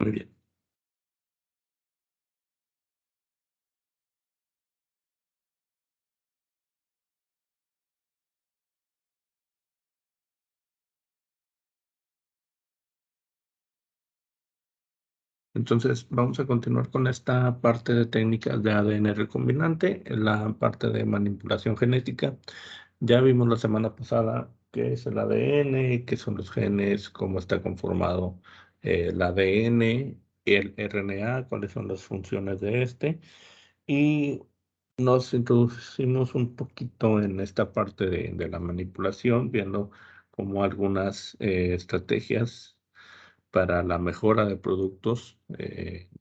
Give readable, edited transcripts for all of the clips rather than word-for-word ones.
Muy bien. Entonces, vamos a continuar con esta parte de técnicas de ADN recombinante, la parte de manipulación genética. Ya vimos la semana pasada qué es el ADN, qué son los genes, cómo está conformado el ADN, el RNA, cuáles son las funciones de este. Y nos introducimos un poquito en esta parte de la manipulación, viendo como algunas estrategias para la mejora de productos,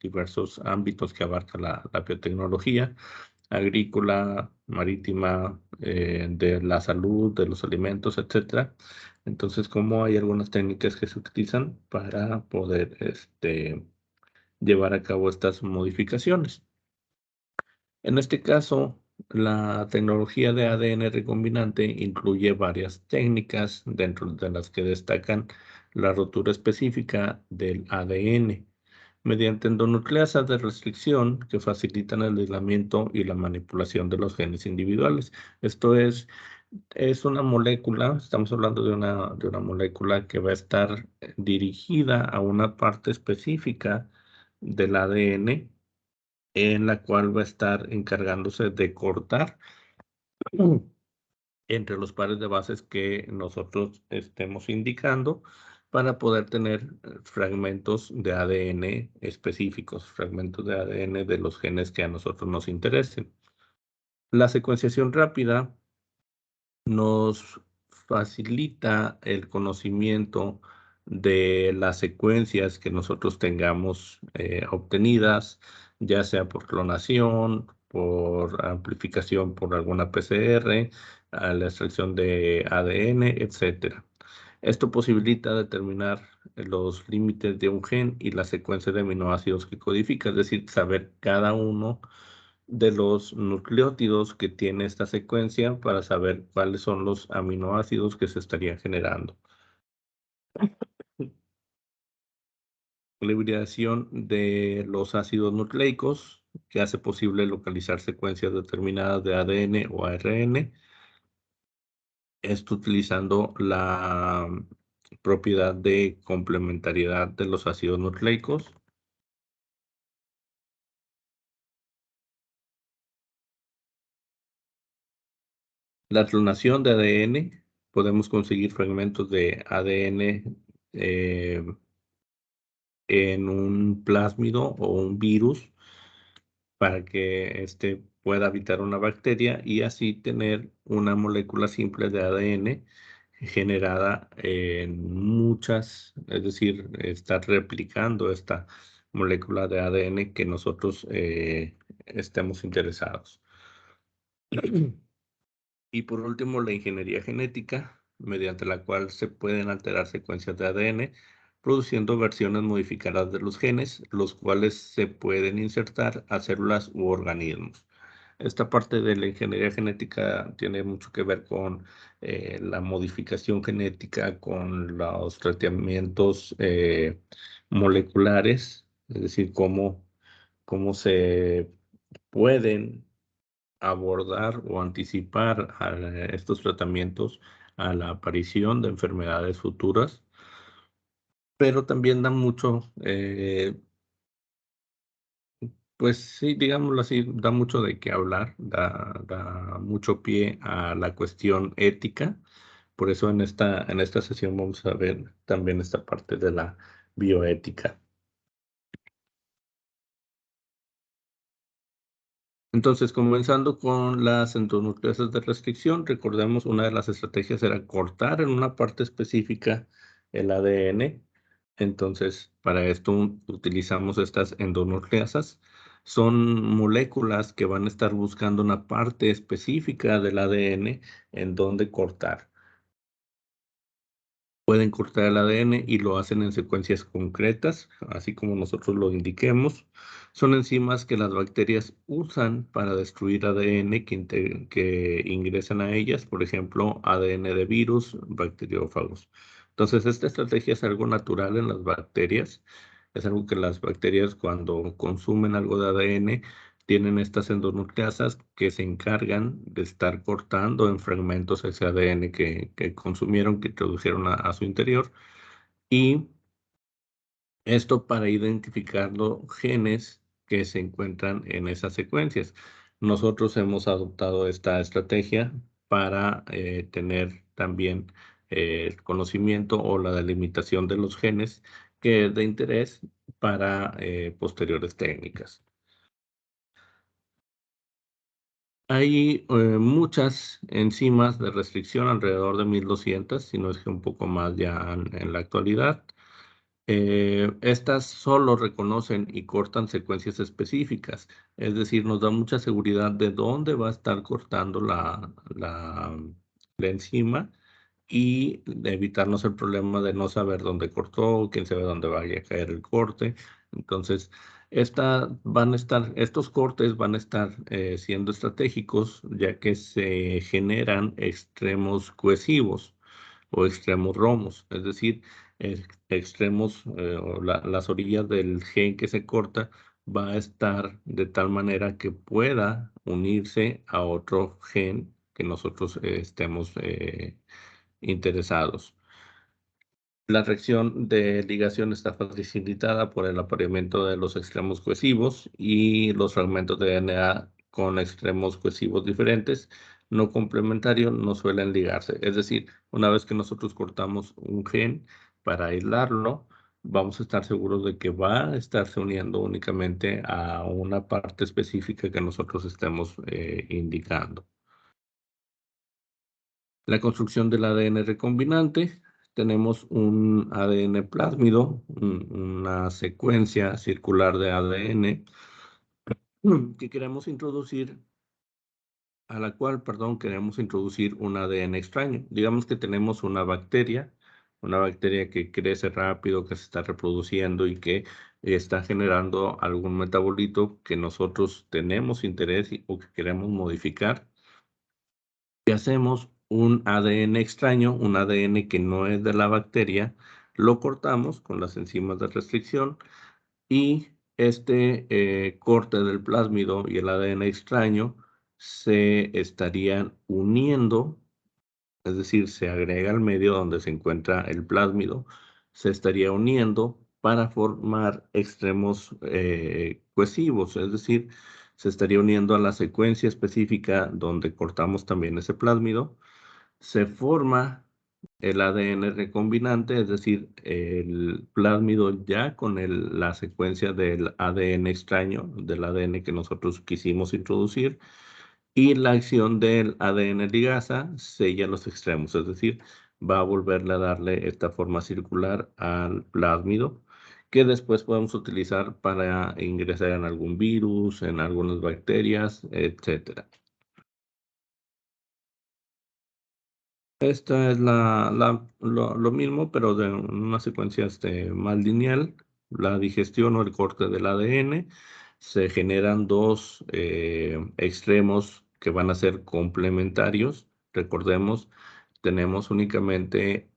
diversos ámbitos que abarca la biotecnología, agrícola, marítima, de la salud, de los alimentos, etcétera. Entonces, cómo hay algunas técnicas que se utilizan para poder llevar a cabo estas modificaciones. En este caso, la tecnología de ADN recombinante incluye varias técnicas, dentro de las que destacan la rotura específica del ADN mediante endonucleasas de restricción que facilitan el aislamiento y la manipulación de los genes individuales. Esto es una molécula, estamos hablando de una molécula que va a estar dirigida a una parte específica del ADN, en la cual va a estar encargándose de cortar entre los pares de bases que nosotros estemos indicando para poder tener fragmentos de ADN específicos, fragmentos de ADN de los genes que a nosotros nos interesen. La secuenciación rápida nos facilita el conocimiento de las secuencias que nosotros tengamos obtenidas, ya sea por clonación, por amplificación por alguna PCR, a la extracción de ADN, etcétera. Esto posibilita determinar los límites de un gen y la secuencia de aminoácidos que codifica, es decir, saber cada uno de los nucleótidos que tiene esta secuencia para saber cuáles son los aminoácidos que se estarían generando. La hibridación de los ácidos nucleicos, que hace posible localizar secuencias determinadas de ADN o ARN, esto utilizando la propiedad de complementariedad de los ácidos nucleicos. La clonación de ADN, podemos conseguir fragmentos de ADN en un plásmido o un virus para que éste pueda habitar una bacteria y así tener una molécula simple de ADN generada en muchas, es decir, estar replicando esta molécula de ADN que nosotros estemos interesados. Y por último, la ingeniería genética, mediante la cual se pueden alterar secuencias de ADN, produciendo versiones modificadas de los genes, los cuales se pueden insertar a células u organismos. Esta parte de la ingeniería genética tiene mucho que ver con la modificación genética, con los tratamientos moleculares, es decir, cómo se pueden abordar o anticipar a estos tratamientos a la aparición de enfermedades futuras, pero también da mucho, pues sí, digámoslo así, da mucho de qué hablar, da mucho pie a la cuestión ética. Por eso en esta sesión vamos a ver también esta parte de la bioética. Entonces, comenzando con las endonucleasas de restricción, recordemos una de las estrategias era cortar en una parte específica el ADN. Entonces, para esto utilizamos estas endonucleasas. Son moléculas que van a estar buscando una parte específica del ADN en donde cortar. Pueden cortar el ADN y lo hacen en secuencias concretas, así como nosotros lo indiquemos. Son enzimas que las bacterias usan para destruir ADN que ingresan a ellas, por ejemplo, ADN de virus, bacteriófagos. Entonces, esta estrategia es algo natural en las bacterias. Es algo que las bacterias cuando consumen algo de ADN tienen estas endonucleasas que se encargan de estar cortando en fragmentos ese ADN que consumieron, que introdujeron a su interior. Y esto para identificar los genes que se encuentran en esas secuencias. Nosotros hemos adoptado esta estrategia para tener también el conocimiento o la delimitación de los genes que es de interés para posteriores técnicas. Hay muchas enzimas de restricción, alrededor de 1200, si no es que un poco más ya en la actualidad. Estas solo reconocen y cortan secuencias específicas, es decir, nos da mucha seguridad de dónde va a estar cortando la enzima y de evitarnos el problema de no saber dónde cortó, quién sabe dónde vaya a caer el corte. Entonces, estos cortes van a estar siendo estratégicos, ya que se generan extremos cohesivos o extremos romos, es decir, extremos o las orillas del gen que se corta va a estar de tal manera que pueda unirse a otro gen que nosotros estemos interesados. La reacción de ligación está facilitada por el apareamiento de los extremos cohesivos y los fragmentos de DNA con extremos cohesivos diferentes, no complementarios, no suelen ligarse. Es decir, una vez que nosotros cortamos un gen para aislarlo, vamos a estar seguros de que va a estarse uniendo únicamente a una parte específica que nosotros estemos indicando. La construcción del ADN recombinante. Tenemos un ADN plásmido, una secuencia circular de ADN que queremos introducir, a la cual, perdón, queremos introducir un ADN extraño. Digamos que tenemos una bacteria que crece rápido, que se está reproduciendo y que está generando algún metabolito que nosotros tenemos interés o que queremos modificar. Si hacemos un ADN extraño, un ADN que no es de la bacteria, lo cortamos con las enzimas de restricción y este corte del plásmido y el ADN extraño se estarían uniendo, es decir, se agrega al medio donde se encuentra el plásmido, se estaría uniendo para formar extremos cohesivos, es decir, se estaría uniendo a la secuencia específica donde cortamos también ese plásmido, se forma el ADN recombinante, es decir, el plásmido ya con la secuencia del ADN extraño, del ADN que nosotros quisimos introducir, y la acción del ADN ligasa sella los extremos, es decir, va a volverle a darle esta forma circular al plásmido, que después podemos utilizar para ingresar en algún virus, en algunas bacterias, etcétera. Esta es lo mismo, pero de una secuencia más lineal. La digestión o el corte del ADN. Se generan dos extremos que van a ser complementarios. Recordemos, tenemos únicamente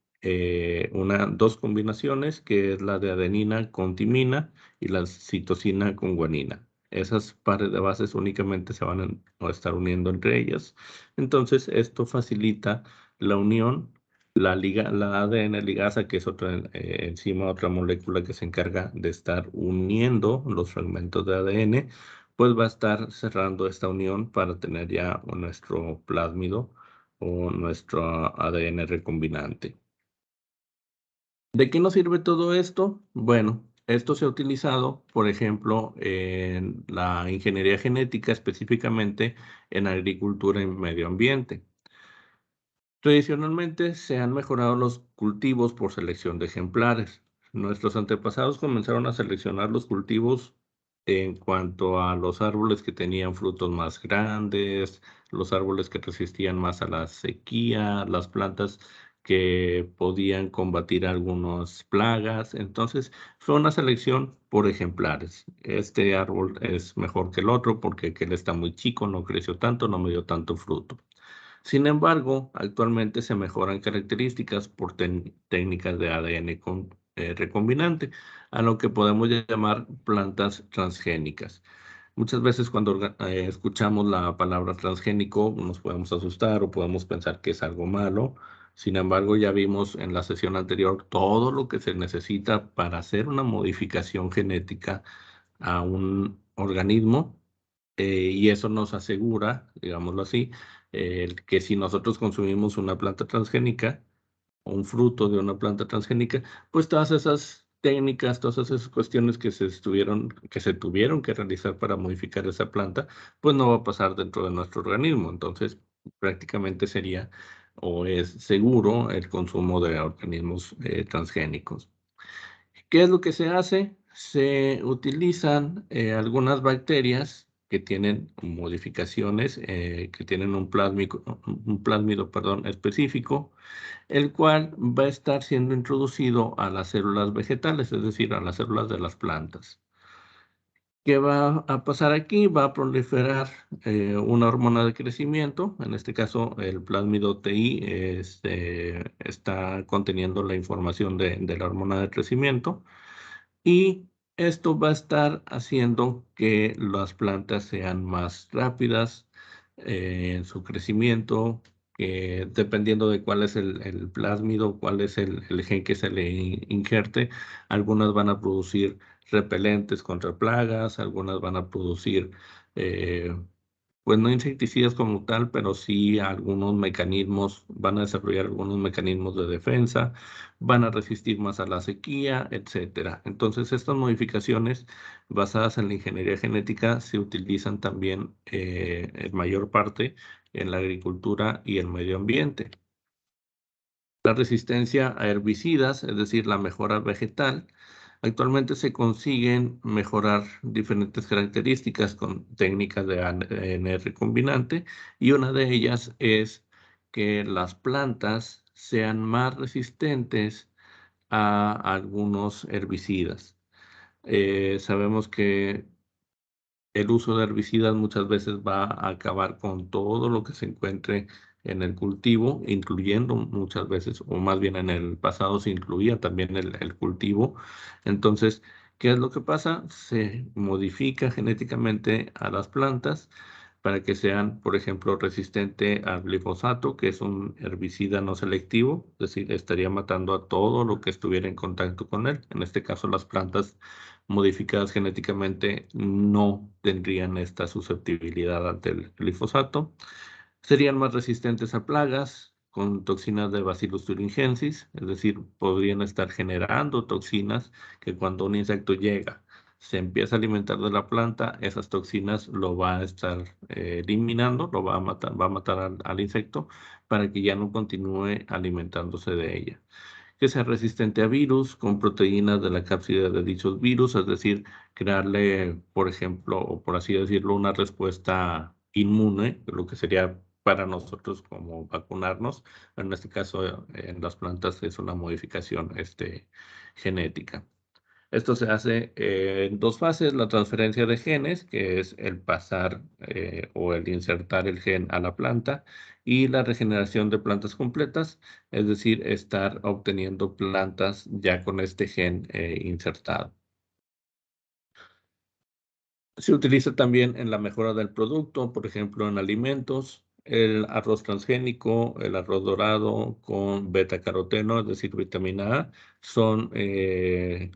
dos combinaciones, que es la de adenina con timina y la citosina con guanina. Esas pares de bases únicamente se van a estar uniendo entre ellas. Entonces, esto facilita la unión, la ADN ligasa, que es otra enzima, otra molécula que se encarga de estar uniendo los fragmentos de ADN, pues va a estar cerrando esta unión para tener ya nuestro plásmido o nuestro ADN recombinante. ¿De qué nos sirve todo esto? Bueno, esto se ha utilizado, por ejemplo, en la ingeniería genética, específicamente en agricultura y medio ambiente. Tradicionalmente se han mejorado los cultivos por selección de ejemplares. Nuestros antepasados comenzaron a seleccionar los cultivos en cuanto a los árboles que tenían frutos más grandes, los árboles que resistían más a la sequía, las plantas que podían combatir algunas plagas. Entonces, fue una selección por ejemplares. Este árbol es mejor que el otro porque aquel está muy chico, no creció tanto, no me dio tanto fruto. Sin embargo, actualmente se mejoran características por técnicas de ADN recombinante, a lo que podemos llamar plantas transgénicas. Muchas veces cuando escuchamos la palabra transgénico nos podemos asustar o podemos pensar que es algo malo. Sin embargo, ya vimos en la sesión anterior todo lo que se necesita para hacer una modificación genética a un organismo, y eso nos asegura, digámoslo así, que si nosotros consumimos una planta transgénica o un fruto de una planta transgénica, pues todas esas técnicas, todas esas cuestiones que se tuvieron que realizar para modificar esa planta, pues no va a pasar dentro de nuestro organismo. Entonces, prácticamente sería o es seguro el consumo de organismos transgénicos. ¿Qué es lo que se hace? Se utilizan algunas bacterias que tienen modificaciones, que tienen un plásmido, perdón, específico, el cual va a estar siendo introducido a las células vegetales, es decir, a las células de las plantas. ¿Qué va a pasar aquí? Va a proliferar una hormona de crecimiento, en este caso el plásmido TI está conteniendo la información de la hormona de crecimiento, y esto va a estar haciendo que las plantas sean más rápidas en su crecimiento, que dependiendo de cuál es el plásmido, cuál es el gen que se le injerte, algunas van a producir repelentes contra plagas, algunas van a producir eh, pues no insecticidas como tal, pero sí algunos mecanismos, van a desarrollar algunos mecanismos de defensa, van a resistir más a la sequía, etcétera. Entonces, estas modificaciones basadas en la ingeniería genética se utilizan también en mayor parte en la agricultura y el medio ambiente. La resistencia a herbicidas, es decir, la mejora vegetal. Actualmente se consiguen mejorar diferentes características con técnicas de ADN recombinante, y una de ellas es que las plantas sean más resistentes a algunos herbicidas. Sabemos que el uso de herbicidas muchas veces va a acabar con todo lo que se encuentre en el cultivo, incluyendo muchas veces, o más bien en el pasado se incluía también el cultivo. Entonces, ¿qué es lo que pasa? Se modifica genéticamente a las plantas para que sean, por ejemplo, resistente al glifosato, que es un herbicida no selectivo, es decir, estaría matando a todo lo que estuviera en contacto con él. En este caso, las plantas modificadas genéticamente no tendrían esta susceptibilidad ante el glifosato. Serían más resistentes a plagas con toxinas de Bacillus thuringiensis, es decir, podrían estar generando toxinas que cuando un insecto llega, se empieza a alimentar de la planta, esas toxinas lo va a estar eliminando, lo va a matar al insecto para que ya no continúe alimentándose de ella. Que sea resistente a virus con proteínas de la cápside de dichos virus, es decir, crearle, por ejemplo, o por así decirlo, una respuesta inmune, lo que sería para nosotros como vacunarnos. En este caso, en las plantas es una modificación genética. Esto se hace en dos fases: la transferencia de genes, que es el pasar o el insertar el gen a la planta, y la regeneración de plantas completas, es decir, estar obteniendo plantas ya con este gen insertado. Se utiliza también en la mejora del producto, por ejemplo, en alimentos, el arroz transgénico, el arroz dorado con beta-caroteno, es decir, vitamina A, son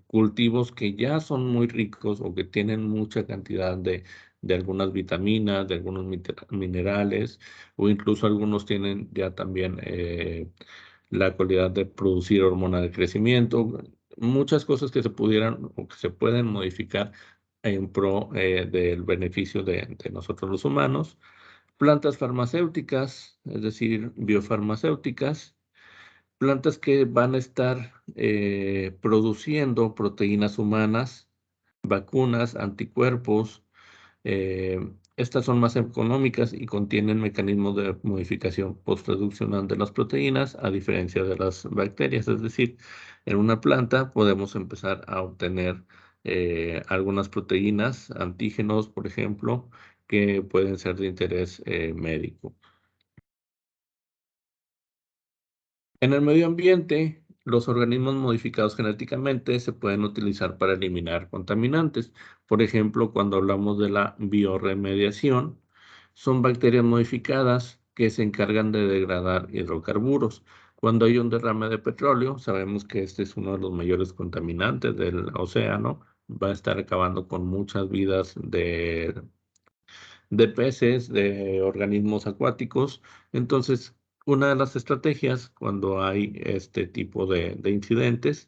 cultivos que ya son muy ricos o que tienen mucha cantidad de algunas vitaminas, de algunos minerales, o incluso algunos tienen ya también la cualidad de producir hormona de crecimiento, muchas cosas que se pudieran o que se pueden modificar en pro del beneficio de nosotros los humanos. Plantas farmacéuticas, es decir, biofarmacéuticas, plantas que van a estar produciendo proteínas humanas, vacunas, anticuerpos. Estas son más económicas y contienen mecanismos de modificación postproduccional de las proteínas, a diferencia de las bacterias. Es decir, en una planta podemos empezar a obtener algunas proteínas, antígenos, por ejemplo, que pueden ser de interés médico. En el medio ambiente, Los organismos modificados genéticamente se pueden utilizar para eliminar contaminantes. Por ejemplo, cuando hablamos de la bioremediación, son bacterias modificadas que se encargan de degradar hidrocarburos. Cuando hay un derrame de petróleo, sabemos que este es uno de los mayores contaminantes del océano. Va a estar acabando con muchas vidas de peces, de organismos acuáticos. Entonces, una de las estrategias cuando hay este tipo de incidentes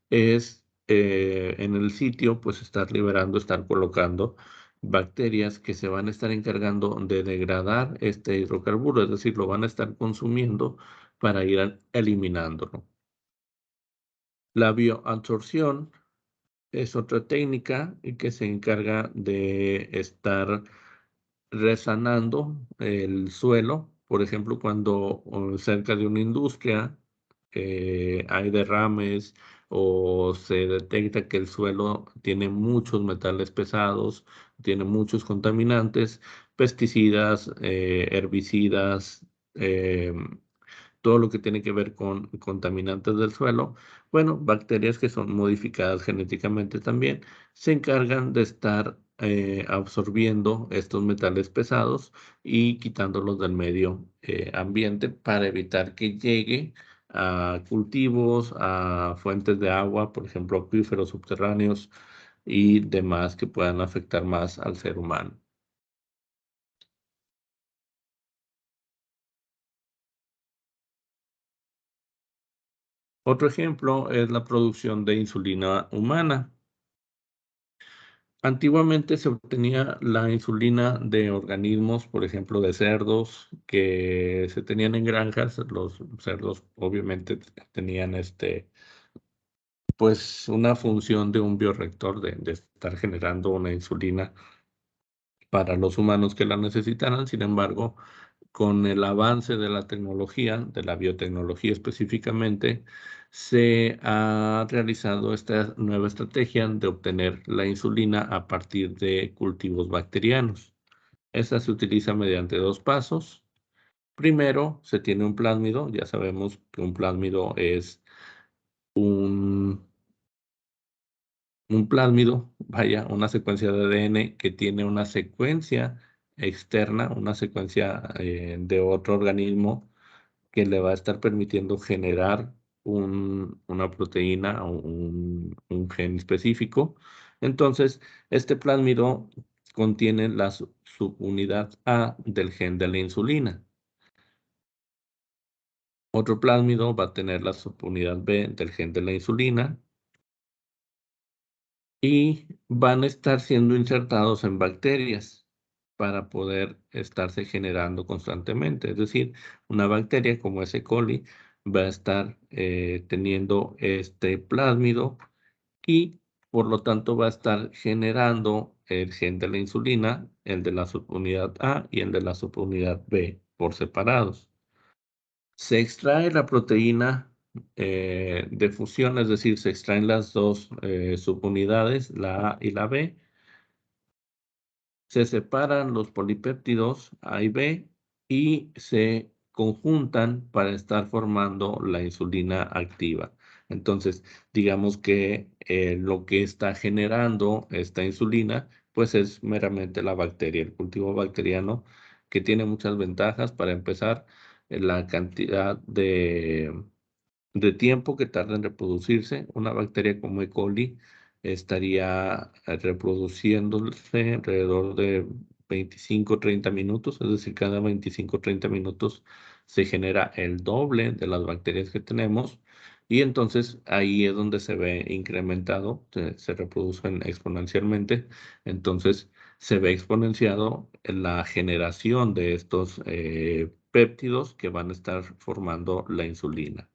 es en el sitio, pues estar liberando, estar colocando bacterias que se van a estar encargando de degradar este hidrocarburo, es decir, lo van a estar consumiendo para ir eliminándolo. La bioabsorción es otra técnica que se encarga de estar resanando el suelo. Por ejemplo, cuando cerca de una industria hay derrames o se detecta que el suelo tiene muchos metales pesados, tiene muchos contaminantes, pesticidas, herbicidas, todo lo que tiene que ver con contaminantes del suelo. Bueno, bacterias que son modificadas genéticamente también se encargan de estar absorbiendo estos metales pesados y quitándolos del medio ambiente para evitar que llegue a cultivos, a fuentes de agua, por ejemplo, acuíferos subterráneos y demás que puedan afectar más al ser humano. Otro ejemplo es la producción de insulina humana. Antiguamente se obtenía la insulina de organismos, por ejemplo, de cerdos que se tenían en granjas. Los cerdos obviamente tenían pues una función de un bioreactor de estar generando una insulina para los humanos que la necesitaran. Sin embargo, con el avance de la tecnología, de la biotecnología específicamente, se ha realizado esta nueva estrategia de obtener la insulina a partir de cultivos bacterianos. Esta se utiliza mediante dos pasos. Primero, se tiene un plásmido. Ya sabemos que un plásmido es un, un plásmido, vaya, una secuencia de ADN que tiene una secuencia externa, una secuencia de otro organismo que le va a estar permitiendo generar una proteína o un gen específico. Entonces, este plásmido contiene la subunidad A del gen de la insulina. Otro plásmido va a tener la subunidad B del gen de la insulina y van a estar siendo insertados en bacterias para poder estarse generando constantemente. Es decir, una bacteria como ese coli va a estar teniendo este plásmido y por lo tanto va a estar generando el gen de la insulina, el de la subunidad A y el de la subunidad B por separados. Se extrae la proteína de fusión, es decir, se extraen las dos subunidades, la A y la B, se separan los polipéptidos A y B y se conjuntan para estar formando la insulina activa. Entonces, digamos que lo que está generando esta insulina, pues es meramente la bacteria, el cultivo bacteriano, que tiene muchas ventajas. Para empezar, la cantidad de tiempo que tarda en reproducirse. Una bacteria como E. coli estaría reproduciéndose alrededor de 25 o 30 minutos, es decir, cada 25 o 30 minutos se genera el doble de las bacterias que tenemos y entonces ahí es donde se ve incrementado, se reproducen exponencialmente, entonces se ve exponenciado la generación de estos péptidos que van a estar formando la insulina.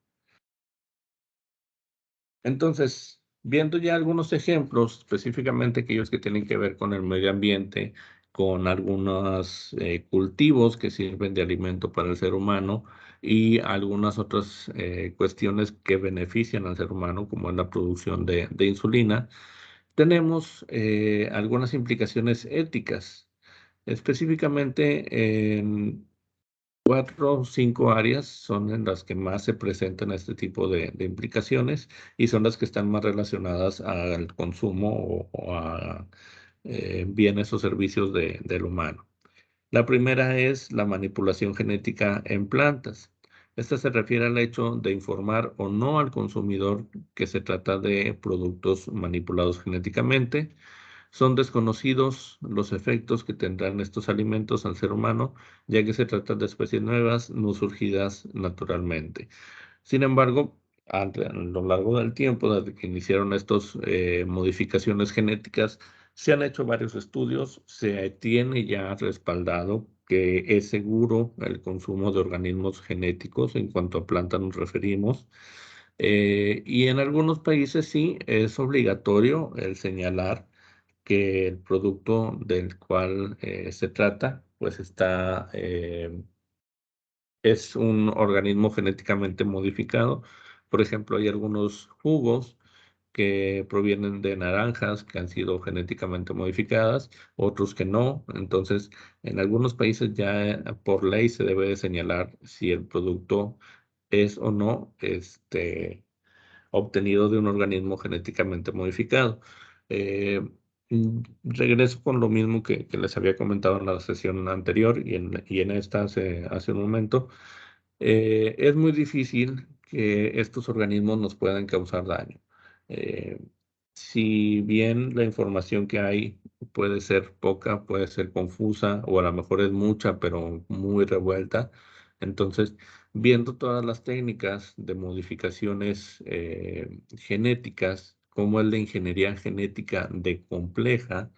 Entonces, viendo ya algunos ejemplos, específicamente aquellos que tienen que ver con el medio ambiente, con algunos cultivos que sirven de alimento para el ser humano y algunas otras cuestiones que benefician al ser humano, como es la producción de insulina, tenemos algunas implicaciones éticas, específicamente 4 o 5 áreas son en las que más se presentan este tipo de implicaciones y son las que están más relacionadas al consumo o a bienes o servicios del humano. La primera es la manipulación genética en plantas. Esta se refiere al hecho de informar o no al consumidor que se trata de productos manipulados genéticamente. Son desconocidos los efectos que tendrán estos alimentos al ser humano, ya que se trata de especies nuevas, no surgidas naturalmente. Sin embargo, a lo largo del tiempo, desde que iniciaron estas modificaciones genéticas, se han hecho varios estudios, se tiene ya respaldado que es seguro el consumo de organismos genéticos en cuanto a plantas nos referimos. Y en algunos países sí es obligatorio el señalar que el producto del cual se trata, pues es un organismo genéticamente modificado. Por ejemplo, hay algunos jugos que provienen de naranjas que han sido genéticamente modificadas, otros que no. Entonces, en algunos países ya por ley se debe de señalar si el producto es o no obtenido de un organismo genéticamente modificado. Eh, Regreso con lo mismo que les había comentado en la sesión anterior y en esta hace un momento. Es muy difícil que estos organismos nos puedan causar daño. Eh, si bien la información que hay puede ser poca, puede ser confusa o a lo mejor es mucha, pero muy revuelta, entonces viendo todas las técnicas de modificaciones genéticas, como el de ingeniería genética de compleja,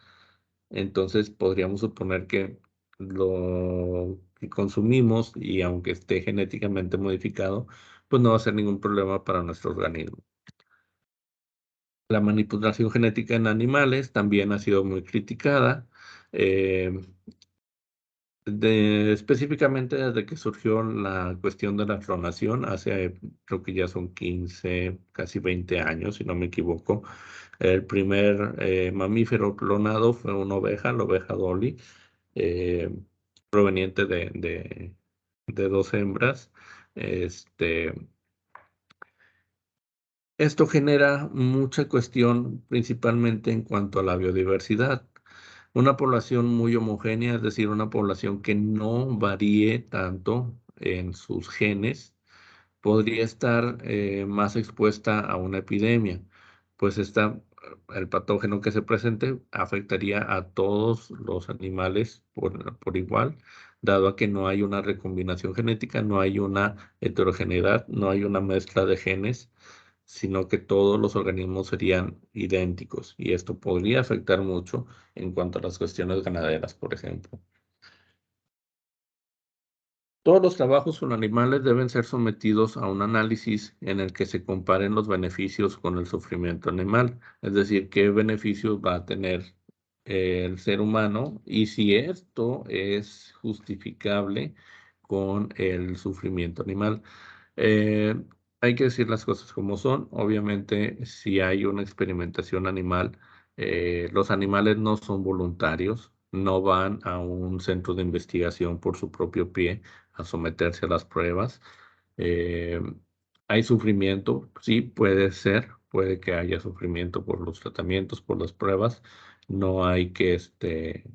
entonces podríamos suponer que lo que consumimos, y aunque esté genéticamente modificado, pues no va a ser ningún problema para nuestro organismo. La manipulación genética en animales también ha sido muy criticada. eh, Específicamente desde que surgió la cuestión de la clonación, hace creo que ya son 15 casi 20 años, si no me equivoco. El primer mamífero clonado fue una oveja, la oveja Dolly, eh, proveniente de dos hembras. Este, Esto genera mucha cuestión, principalmente en cuanto a la biodiversidad. Una población muy homogénea, es decir, una población que no varíe tanto en sus genes, podría estar más expuesta a una epidemia, pues el patógeno que se presente afectaría a todos los animales por igual, dado a que no hay una recombinación genética, no hay una heterogeneidad, no hay una mezcla de genes, sino que todos los organismos serían idénticos y esto podría afectar mucho en cuanto a las cuestiones ganaderas, por ejemplo. Todos los trabajos con animales deben ser sometidos a un análisis en el que se comparen los beneficios con el sufrimiento animal, es decir, qué beneficios va a tener el ser humano y si esto es justificable con el sufrimiento animal. Eh, Hay que decir las cosas como son. Obviamente, si hay una experimentación animal, los animales no son voluntarios, no van a un centro de investigación por su propio pie a someterse a las pruebas. Eh, ¿Hay sufrimiento? Sí, puede ser, puede que haya sufrimiento por los tratamientos, por las pruebas. No hay que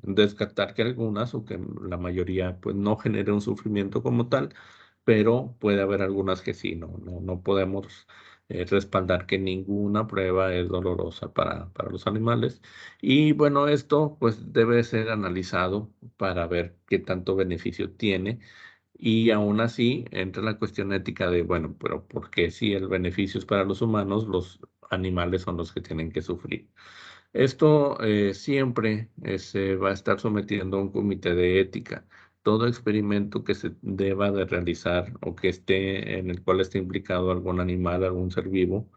descartar que algunas o que la mayoría pues no genere un sufrimiento como tal, pero puede haber algunas que sí, no podemos respaldar que ninguna prueba es dolorosa para los animales. Y bueno, esto pues debe ser analizado para ver qué tanto beneficio tiene y aún así entra la cuestión ética de, bueno, pero ¿por qué si el beneficio es para los humanos, los animales son los que tienen que sufrir? Esto siempre se va a estar sometiendo a un comité de ética. Todo experimento que se deba de realizar o que esté en el cual esté implicado algún animal, algún ser vivo,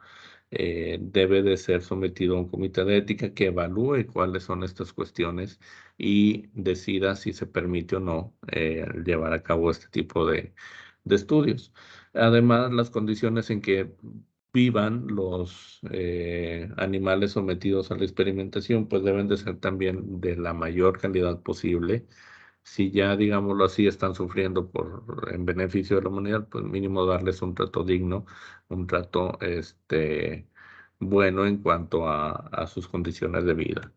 debe de ser sometido a un comité de ética que evalúe cuáles son estas cuestiones y decida si se permite o no llevar a cabo este tipo de estudios. Además, las condiciones en que vivan los animales sometidos a la experimentación, pues deben de ser también de la mayor calidad posible. Si ya, digámoslo así, están sufriendo en beneficio de la humanidad, pues mínimo darles un trato digno, un trato bueno en cuanto a sus condiciones de vida.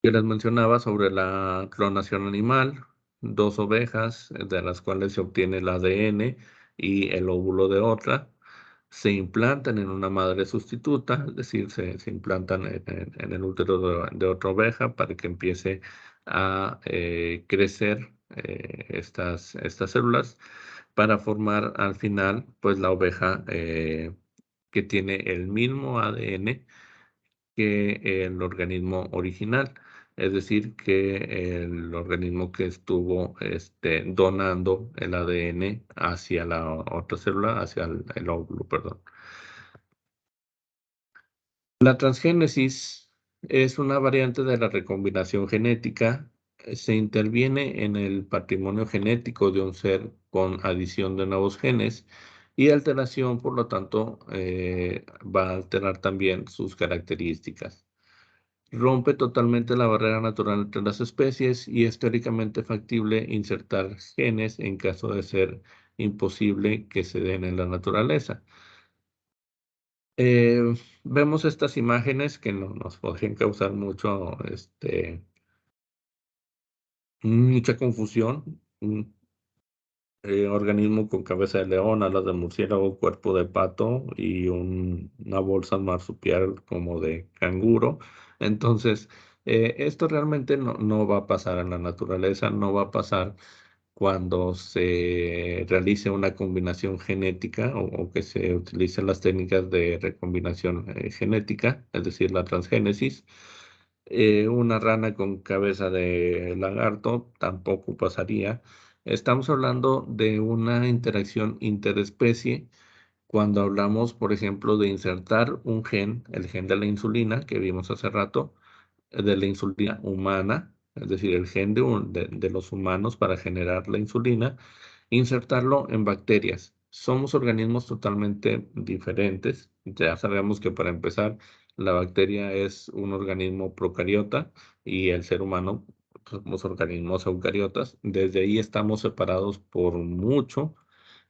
Yo les mencionaba sobre la clonación animal, dos ovejas de las cuales se obtiene el ADN y el óvulo de otra, se implantan en una madre sustituta, es decir, se implantan en el útero de otra oveja para que empiece a crecer estas células para formar al final pues la oveja que tiene el mismo ADN que el organismo original, es decir, que el organismo que estuvo donando el ADN hacia la otra célula, hacia el óvulo, perdón. La transgénesis es una variante de la recombinación genética. Se interviene en el patrimonio genético de un ser con adición de nuevos genes y alteración, por lo tanto, va a alterar también sus características. Rompe totalmente la barrera natural entre las especies y es teóricamente factible insertar genes en caso de ser imposible que se den en la naturaleza. Vemos estas imágenes que nos podrían causar mucha confusión. Un organismo con cabeza de león, alas de murciélago, cuerpo de pato y una bolsa marsupial como de canguro. Entonces, esto realmente no va a pasar en la naturaleza, no va a pasar cuando se realice una combinación genética o que se utilicen las técnicas de recombinación genética, es decir, la transgénesis. Una rana con cabeza de lagarto tampoco pasaría. Estamos hablando de una interacción interespecie cuando hablamos, por ejemplo, de insertar un gen, el gen de la insulina que vimos hace rato, de la insulina humana, es decir, el gen de los humanos para generar la insulina, insertarlo en bacterias. Somos organismos totalmente diferentes. Ya sabemos que para empezar, la bacteria es un organismo procariota y el ser humano somos organismos eucariotas. Desde ahí estamos separados por mucho.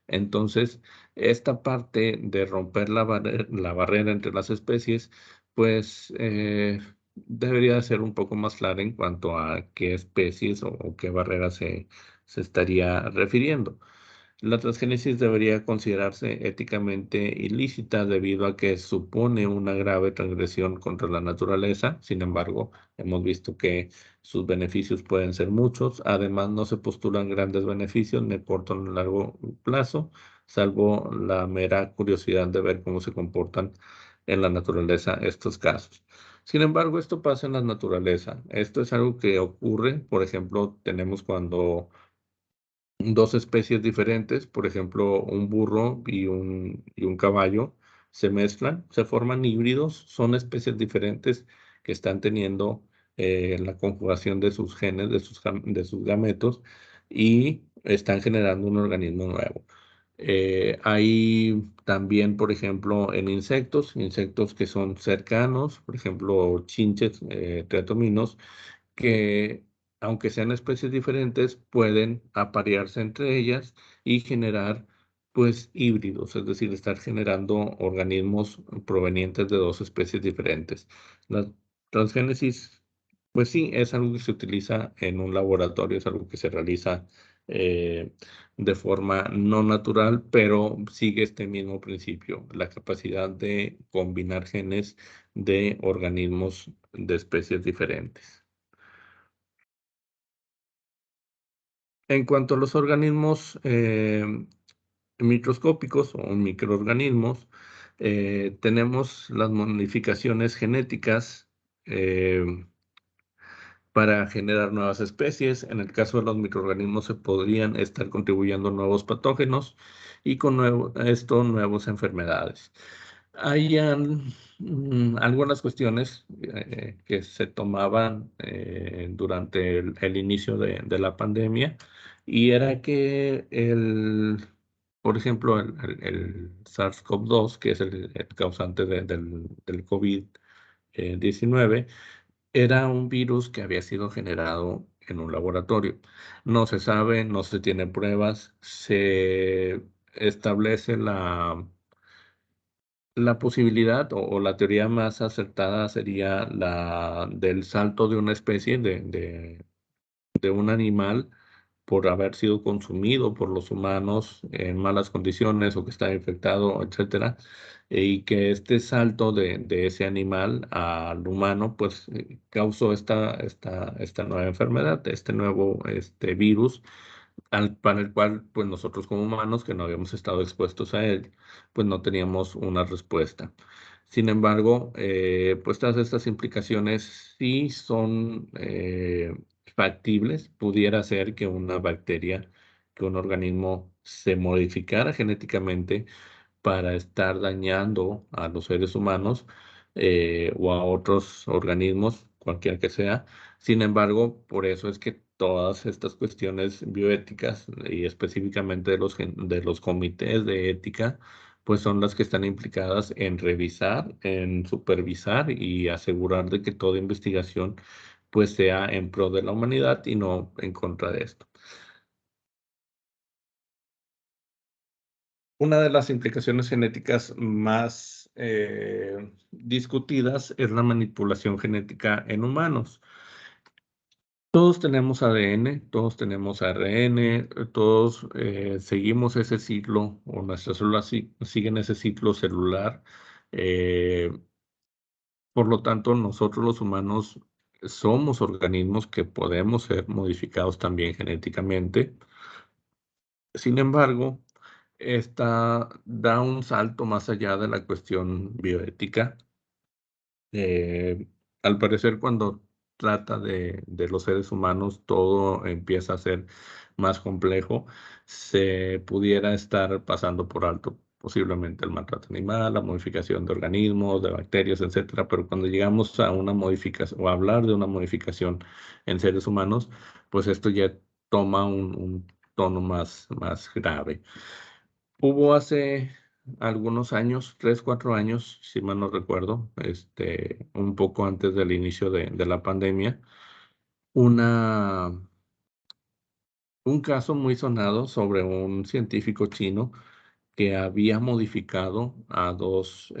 Entonces, esta parte de romper la barrera entre las especies, pues debería ser un poco más clara en cuanto a qué especies o qué barrera se estaría refiriendo. La transgénesis debería considerarse éticamente ilícita debido a que supone una grave transgresión contra la naturaleza. Sin embargo, hemos visto que sus beneficios pueden ser muchos. Además, no se postulan grandes beneficios ni a corto ni a largo plazo, salvo la mera curiosidad de ver cómo se comportan en la naturaleza estos casos. Sin embargo, esto pasa en la naturaleza. Esto es algo que ocurre, por ejemplo, tenemos cuando dos especies diferentes, por ejemplo, un burro y un caballo, se mezclan, se forman híbridos, son especies diferentes que están teniendo la conjugación de sus genes, de sus gametos, y están generando un organismo nuevo. Hay también, por ejemplo, en insectos que son cercanos, por ejemplo, chinches, triatominos, que aunque sean especies diferentes, pueden aparearse entre ellas y generar, pues, híbridos, es decir, estar generando organismos provenientes de dos especies diferentes. La transgénesis, pues sí, es algo que se utiliza en un laboratorio, es algo que se realiza eh, de forma no natural, pero sigue este mismo principio, la capacidad de combinar genes de organismos de especies diferentes. En cuanto a los organismos microscópicos o microorganismos, tenemos las modificaciones genéticas para generar nuevas especies. En el caso de los microorganismos se podrían estar contribuyendo nuevos patógenos y con nuevas enfermedades. Hay algunas cuestiones que se tomaban durante el inicio de la pandemia y era que por ejemplo, el SARS-CoV-2, que es el causante del COVID-19, era un virus que había sido generado en un laboratorio. No se sabe, no se tienen pruebas, se establece la posibilidad o la teoría más acertada sería la del salto de una especie de un animal por haber sido consumido por los humanos en malas condiciones o que está infectado, etcétera, y que este salto de ese animal al humano, pues causó esta nueva enfermedad, este nuevo virus, para el cual, pues nosotros como humanos que no habíamos estado expuestos a él, pues no teníamos una respuesta. Sin embargo, pues todas estas implicaciones sí son factibles. Pudiera ser que una bacteria, que un organismo se modificara genéticamente para estar dañando a los seres humanos o a otros organismos, cualquiera que sea. Sin embargo, por eso es que todas estas cuestiones bioéticas y específicamente de los comités de ética, pues son las que están implicadas en revisar, en supervisar y asegurar de que toda investigación pues sea en pro de la humanidad y no en contra de esto. Una de las implicaciones genéticas más discutidas es la manipulación genética en humanos. Todos tenemos ADN, todos tenemos ARN, todos seguimos ese ciclo o nuestras células siguen ese ciclo celular. eh, por lo tanto, nosotros los humanos somos organismos que podemos ser modificados también genéticamente. Sin embargo, esta da un salto más allá de la cuestión bioética. Eh, Al parecer, cuando trata de los seres humanos, todo empieza a ser más complejo. Se pudiera estar pasando por alto posiblemente el maltrato animal, la modificación de organismos, de bacterias, etcétera, pero cuando llegamos a una modificación o a hablar de una modificación en seres humanos, pues esto ya toma un tono más grave. Hubo hace algunos años, 3, 4 años, si mal no recuerdo, un poco antes del inicio de la pandemia, una, un caso muy sonado sobre un científico chino que había modificado a dos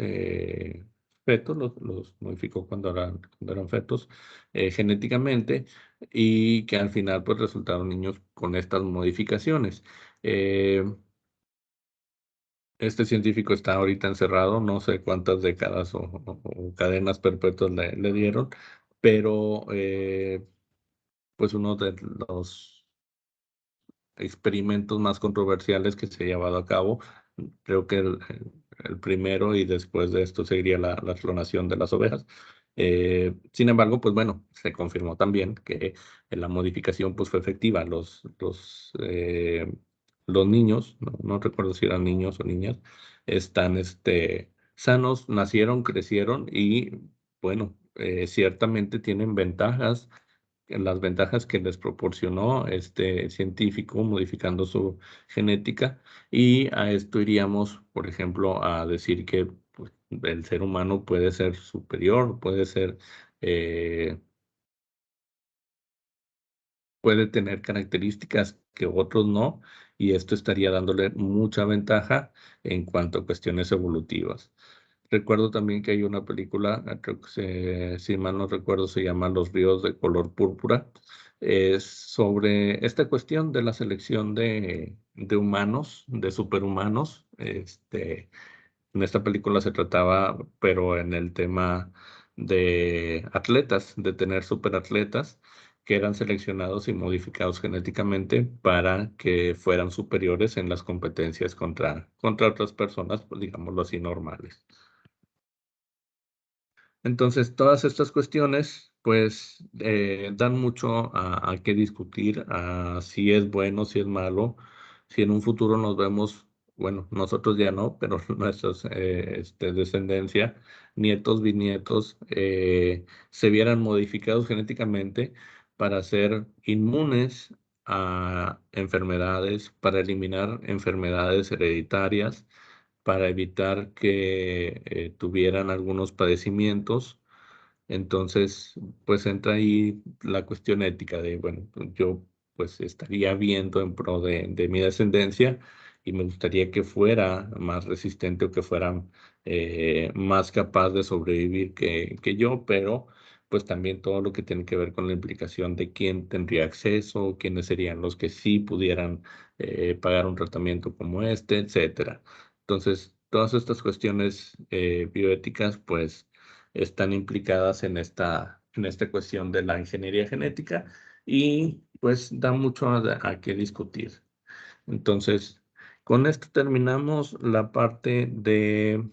fetos, los modificó cuando eran fetos genéticamente y que al final pues resultaron niños con estas modificaciones. Eh, Este científico está ahorita encerrado, no sé cuántas décadas o cadenas perpetuas le dieron, pero pues uno de los experimentos más controversiales que se ha llevado a cabo, creo que el primero y después de esto seguiría la clonación de las ovejas. Sin embargo, pues bueno, se confirmó también que la modificación pues fue efectiva. Los niños, no recuerdo si eran niños o niñas, están sanos, nacieron, crecieron y bueno, ciertamente tienen ventajas, las ventajas que les proporcionó este científico modificando su genética, y a esto iríamos, por ejemplo, a decir que pues, el ser humano puede ser superior, eh, puede tener características que otros no, y esto estaría dándole mucha ventaja en cuanto a cuestiones evolutivas. Recuerdo también que hay una película, creo que si mal no recuerdo, se llama Los ríos de color púrpura. Es sobre esta cuestión de la selección de humanos, de superhumanos. En esta película se trataba, pero en el tema de atletas, de tener superatletas que eran seleccionados y modificados genéticamente para que fueran superiores en las competencias contra otras personas, pues digámoslo así, normales. Entonces, todas estas cuestiones, pues, dan mucho a qué discutir, a si es bueno, si es malo, si en un futuro nos vemos, bueno, nosotros ya no, pero nuestras descendencia, nietos, bisnietos, se vieran modificados genéticamente para ser inmunes a enfermedades, para eliminar enfermedades hereditarias, para evitar que tuvieran algunos padecimientos, Entonces, pues entra ahí la cuestión ética de, bueno, yo pues estaría viendo en pro de mi descendencia y me gustaría que fuera más resistente o que fuera más capaz de sobrevivir que yo, pero pues también todo lo que tiene que ver con la implicación de quién tendría acceso, quiénes serían los que sí pudieran pagar un tratamiento como este, etcétera. Entonces, todas estas cuestiones bioéticas, pues están implicadas en esta cuestión de la ingeniería genética y pues da mucho a qué discutir. Entonces, con esto terminamos la parte de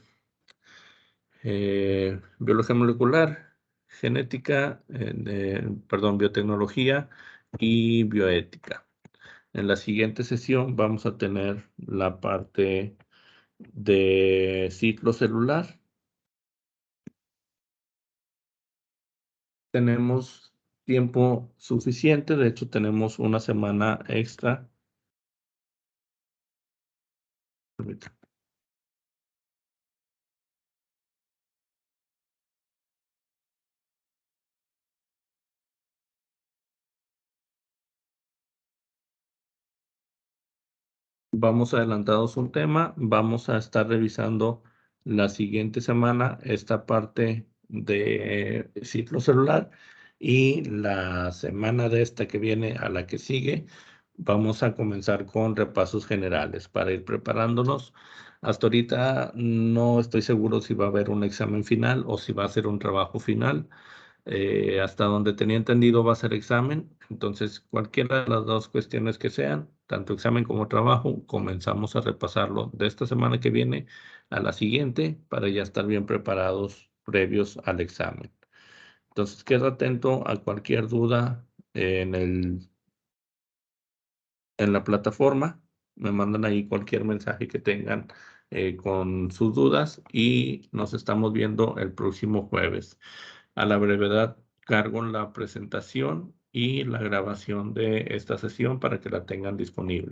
biología molecular, genética, perdón, biotecnología y bioética. En la siguiente sesión vamos a tener la parte de ciclo celular. Tenemos tiempo suficiente, de hecho tenemos una semana extra. Vamos adelantados un tema, vamos a estar revisando la siguiente semana esta parte de ciclo celular y la semana de esta que viene a la que sigue, vamos a comenzar con repasos generales para ir preparándonos. Hasta ahorita no estoy seguro si va a haber un examen final o si va a ser un trabajo final. Hasta donde tenía entendido va a ser examen, entonces cualquiera de las dos cuestiones que sean, tanto examen como trabajo, comenzamos a repasarlo de esta semana que viene a la siguiente para ya estar bien preparados previos al examen. Entonces queda atento a cualquier duda en en la plataforma, me mandan ahí cualquier mensaje que tengan con sus dudas y nos estamos viendo el próximo jueves. A la brevedad cargo la presentación y la grabación de esta sesión para que la tengan disponible.